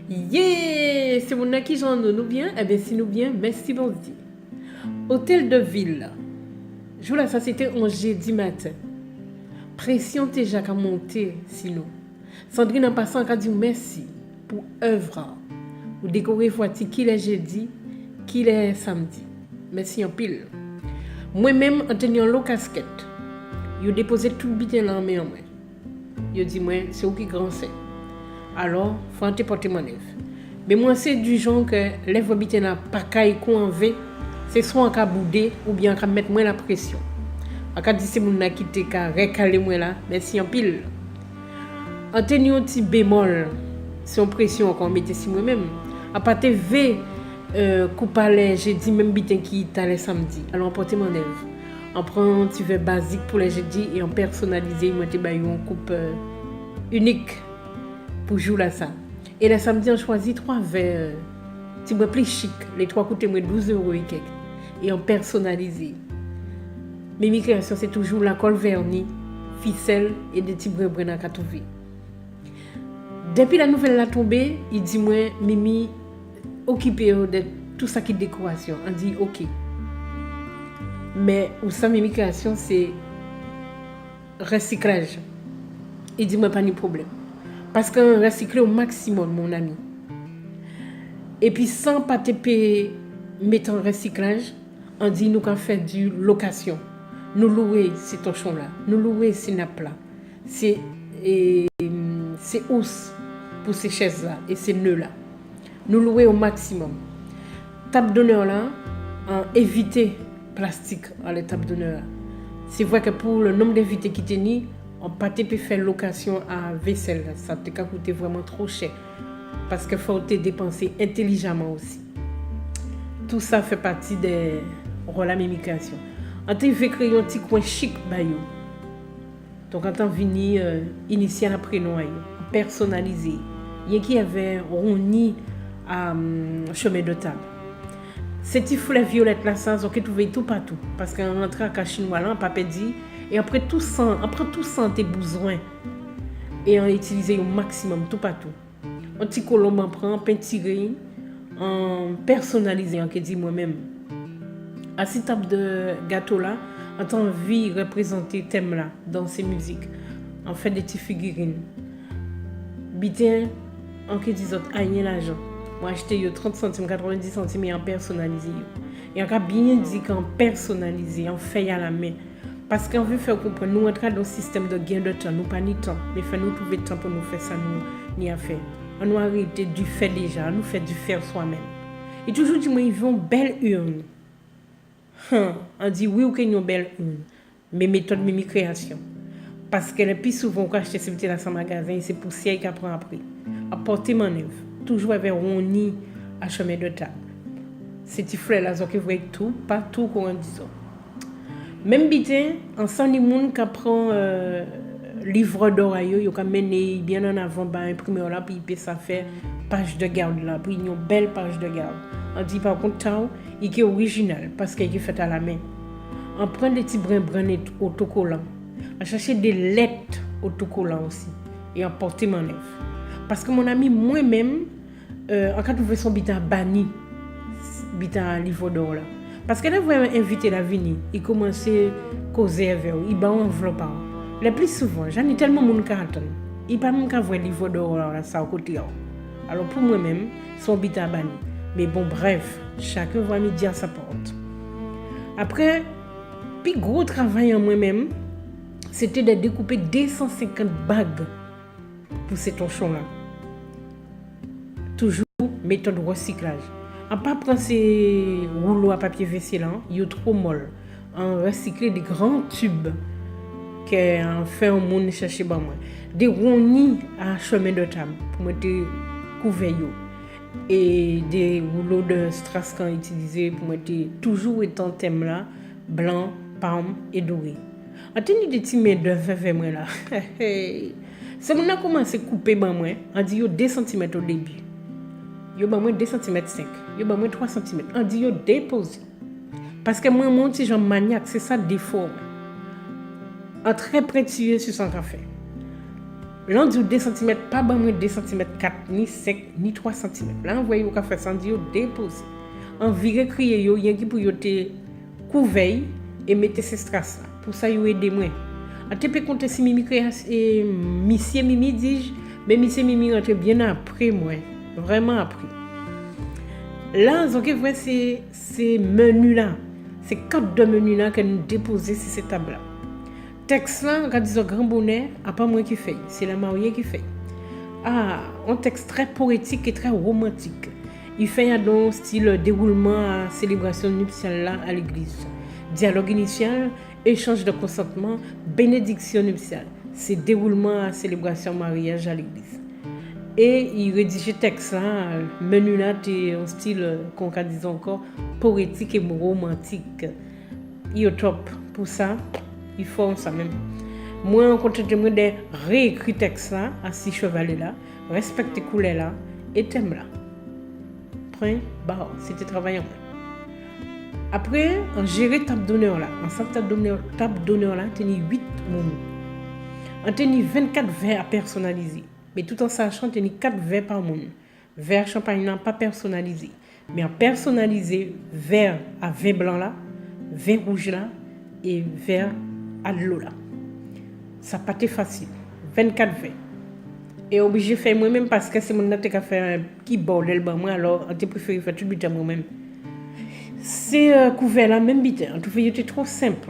Yeah! C'est mon qui j'en nous bien? Eh bien, si nous bien, merci bon Dieu. Hôtel de ville. Je la ça c'était un jeudi matin. Pression déjà qu'à monter, sinon. Sandrine en passant a dit merci pour œuvre. Pour décorer voici qu'il est jeudi, qu'il est samedi. Merci en pile. Moi-même, en tenant l'eau casquette, je déposé tout le bitin là en main. Je dis, moi, c'est où qui grand c'est. Alors, il faut porter mon lèvre. Mais moi, c'est du genre que lèvre bitin là, pas qu'à y conver, c'est soit en cas bouder ou bien en mettre moins la pression. En cas de c'est mon qui te ka recaler moi là, merci en pile. En tenant un petit bémol, c'est une pression qu'on mettait si moi-même. À part TV, coupale, j'ai dit même bitin qui t'allait samedi. Alors, porter mon lèvre. On prend un petit verre basique pour les jeudis et on personnalise, moi te baillons une coupe unique pour jouer là ça. Et le samedi, on choisit 3 verres, petit peu plus chic. Les 3 coûtent 12 € et quelques. Et on personnalise. Mes créations, c'est toujours la colle vernie, ficelle et des petits brins à trouver. Depuis la nouvelle la tombée, il dit moi, Mimi, occupé de tout ça qui est décoration. On dit ok. Mais où ça, mes créations, c'est recyclage. Il dit moi, pas de problème. Parce qu'on recycle au maximum, mon ami. Et puis, sans pas te payer, mettre en recyclage, on dit nous qu'on fait du location. Nous louer ces torchons-là. Nous louer ces nappes-là. Ces housses pour ces chaises-là et ces nœuds-là. Nous louer au maximum. Table d'honneur-là, éviter plastique à la table d'honneur. C'est vrai que pour le nombre d'invités qui tenaient, on pas peut faire location à vaisselle. Ça te coûter vraiment trop cher. Parce qu'il faut te dépenser intelligemment aussi. Tout ça fait partie des rôles à mimikation. On te fait créer un petit coin chic bayou. Donc on t'a venu initier un prénom personnalisé. Il y a qui avait roni à chemin de table. Ces petits fleurs violettes là, ça, on peut trouver tout partout. Parce qu'on rentre à chinois là, on pas dit. Et après tout ça tes besoins. Et on utilise au maximum tout partout. Un petit colombe on prend, peinture, en personnalisé, on dit moi-même. À cette table de gâteau là, on a envie de représenter thème là dans ces musiques. On fait des petites figurines. Bitin, on dit autres aïe l'argent. Moi acheter 30 centimes, 90 centimes et en personnalisé. Et on a bien dit qu'en personnalisé, on fait à la main. Parce qu'on veut faire comprendre, nous entrons dans le système de gain de temps, nous pas ni temps, mais fait nous trouver temps pour nous faire ça, nous ni à faire. On nous arrêter du faire déjà, nous fait du faire soi-même. Et toujours dit moi ils vont belle urne. On dit oui ou qu'il y a une belle urne, mais méthode mimi création. Parce que le plus souvent quand acheter ces petits là dans magasin, c'est poussière qui prend après. Apporter mon œuvre, toujours avec roni à chemin de table. Ces petits fleurs là qui voient tout, pas tout qu'on dit. Même bitin, ensemble les monde qui prend livre d'or yo ka mener bien en avant ba imprimer là puis il ça faire page de garde là, puis une belle page de garde. On dit par contre ça il est original parce qu'il est fait à la main. On prend des petits brins autocollants. On chercher des lettres autocollants aussi et on porter mon œuvre. Parce que mon ami moi-même en cas de son bitin banni bitin livre d'or là. Parce que là, vous invité la venir, il commence à causer avec vous, il bat un enveloppe. Le plus souvent, j'en ai tellement de monde qui attend. Il pas même qu'à voir livre d'or là, ça au côté. Alors pour moi-même, son bit à banni. Mais bon, bref, chacun va midi à sa porte. Après, puis gros travail en moi-même, c'était de découper 250 bagues pour ces torchons-là. Toujours méthode recyclage. On ne pas prendre ces rouleaux à papier vaisselle, ils sont trop molles. On recycle des grands tubes qu'on fait au monde chercher par moi. Des rounis à chemin de table pour mettre couvert. Et des rouleaux de strass qu'on utilisé pour mettre toujours étant thème là, blanc, palme et doré. On tenu des petits mètres de verre moi là. C'est mon a commencé à couper par moi, on dit 2 cm au début. Yo ba moins 2 cm 5, yo ba moins 3 cm. On dit yo déposé. Parce que moi mon petit genre maniaque, c'est ça défaut. En très précieux sur son café. Là, on dit 2 cm, pas moins 2 cm 4, ni 5, ni 3 cm. Là, on voit qu'on fait ça, on dit déposer. On vire crier, il y a qui pour te couvrir et mettre ces strass là. Pour ça, il aide moins. On peut compter si Mimi et Monsieur Mimi dit, mais Monsieur Mimi rentre bien après moi, vraiment après. Là, ce que vous voyez, c'est ces menus là, ces 4 menus là que nous déposons sur cette table là. Texte là, quand disons grand bonheur, à pas moi qui fait, c'est la mariée qui fait. Ah, un texte très poétique et très romantique. Il fait un style déroulement à célébration nuptiale là à l'église. Dialogue initial, échange de consentement, bénédiction nuptiale. C'est déroulement à célébration mariage à l'église. Et il rédige texte là, menu là, c'est un style qu'on dit encore poétique et romantique. Il est top pour ça. Il faut ça même. Moi, en compte de réécrire texte là, à 6 chevalets là, respecter couleur là, et thème là. Point, bah, c'était travail en main. Après, on gérer table d'honneur là. En table d'honneur là, on a 8 mots. On a 24 verres à personnaliser. Mais tout en sachant, on a 4 verres par monde. Verre champagne là, pas personnalisé. Mais en personnalisé, verre à vin blanc là, vin rouge là, et verre à l'eau là. Ça n'a pas été facile. 24 verres. Et obligé de faire moi-même parce que c'est mon qui a fait un petit bordel par moi, alors j'ai préféré faire tout le temps moi-même. C'est couvert là, même bite. En tout cas, c'était trop simple.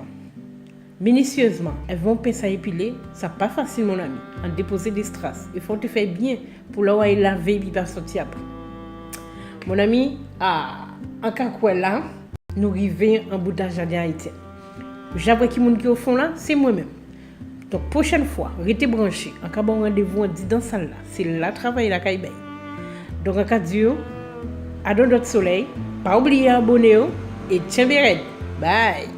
Minutieusement, elles vont penser à épiler. Ça pas facile, mon ami. En déposer des strass. Il faut te faire bien pour l'avoir laver et puis pas sortir après. Mon ami, en cas quoi là, nous arrivons en bout d'un jardin haïtien. J'avoue qui est au fond là, c'est moi-même. Donc, prochaine fois, restez branchés. En cas de rendez-vous, on dit dans la salle là. C'est là travail la caille. Donc, en cas de Dieu, à d'autres soleil, pas oublier abonner et tiens bien. Bye.